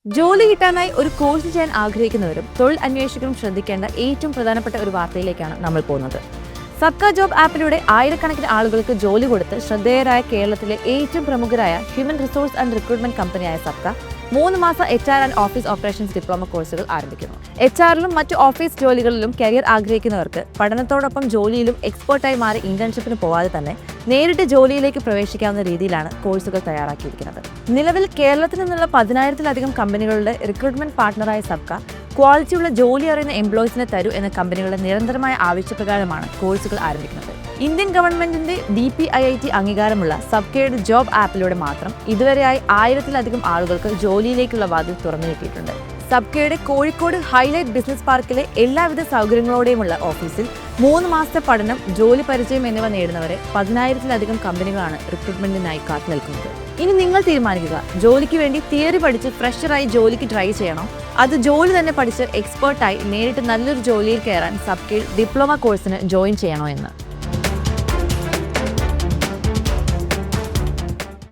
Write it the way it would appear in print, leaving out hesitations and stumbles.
ജോലി കിട്ടാനായി ഒരു കോഴ്സ് ചെയ്യാൻ ആഗ്രഹിക്കുന്നവരും തൊഴിൽ അന്വേഷകരും ശ്രദ്ധിക്കേണ്ട ഏറ്റവും പ്രധാനപ്പെട്ട ഒരു വാർത്തയിലേക്കാണ് നമ്മൾ പോകുന്നത്. സബ്ക ജോബ് ആപ്പിലൂടെ ആയിരക്കണക്കിന് ആളുകൾക്ക് ജോലി കൊടുത്ത് ശ്രദ്ധേയരായ കേരളത്തിലെ ഏറ്റവും പ്രമുഖരായ ഹ്യൂമൻ റിസോഴ്സ് ആൻഡ് റിക്രൂട്ട്മെന്റ് കമ്പനിയായ സബ്ക 3 മാസ HR and office operations diploma കോഴ്സുകൾ ആരംഭിക്കുന്നു. HR-ലും മറ്റു ഓഫീസ് ജോലികളിലും കരിയർ ആഗ്രഹിക്കുന്നവർക്ക് പഠനത്തോടൊപ്പം ജോലിയിലും എക്സ്പേർട്ടായി മാറി ഇന്റേൺഷിപ്പിന് പോവാതെ തന്നെ നേരിട്ട് ജോലിയിലേക്ക് പ്രവേശിക്കാവുന്ന രീതിയിലാണ് കോഴ്സുകൾ തയ്യാറാക്കിയിരിക്കുന്നത്. നിലവിൽ കേരളത്തിൽ നിന്നുള്ള 10,000-ലധികം കമ്പനികളുടെ റിക്രൂട്ട്മെന്റ് പാർട്ണറായ സബ്ക ക്വാളിറ്റിയുള്ള ജോലി അറിയുന്ന എംപ്ലോയീസിനെ തരൂ എന്ന കമ്പനികളുടെ നിരന്തരമായ ആവശ്യപ്രകാരമാണ് കോഴ്സുകൾ ആരംഭിക്കുന്നത്. ഇന്ത്യൻ ഗവൺമെന്റിന്റെ DPIIT അംഗീകാരമുള്ള സബ്കയുടെ ജോബ് ആപ്പിലൂടെ മാത്രം ഇതുവരെയായി 1000-ലധികം ആളുകൾക്ക് ജോലിയിലേക്കുള്ള വാതിൽ തുറന്നു കിട്ടിയിട്ടുണ്ട്. സബ്കയുടെ കോഴിക്കോട് ഹൈലൈറ്റ് ബിസിനസ് പാർക്കിലെ എല്ലാവിധ സൗകര്യങ്ങളോടെയുമുള്ള ഓഫീസിൽ 3 മാസത്തെ പഠനം, ജോലി പരിചയം എന്നിവ നേടുന്നവരെ 10,000-ലധികം കമ്പനികളാണ് റിക്രൂട്ട്മെന്റിനായി കാത്തു നിൽക്കുന്നത്. ഇനി നിങ്ങൾ തീരുമാനിക്കുക, ജോലിക്ക് വേണ്ടി തിയറി പഠിച്ച് ഫ്രഷറായി ജോലിക്ക് ട്രൈ ചെയ്യണോ, അത് ജോലി തന്നെ പഠിച്ച് എക്സ്പേർട്ടായി നേരിട്ട് നല്ലൊരു ജോലിയിൽ കയറാൻ സബ്കയിൽ ഡിപ്ലോമ കോഴ്സിന് ജോയിൻ ചെയ്യണോ എന്ന്.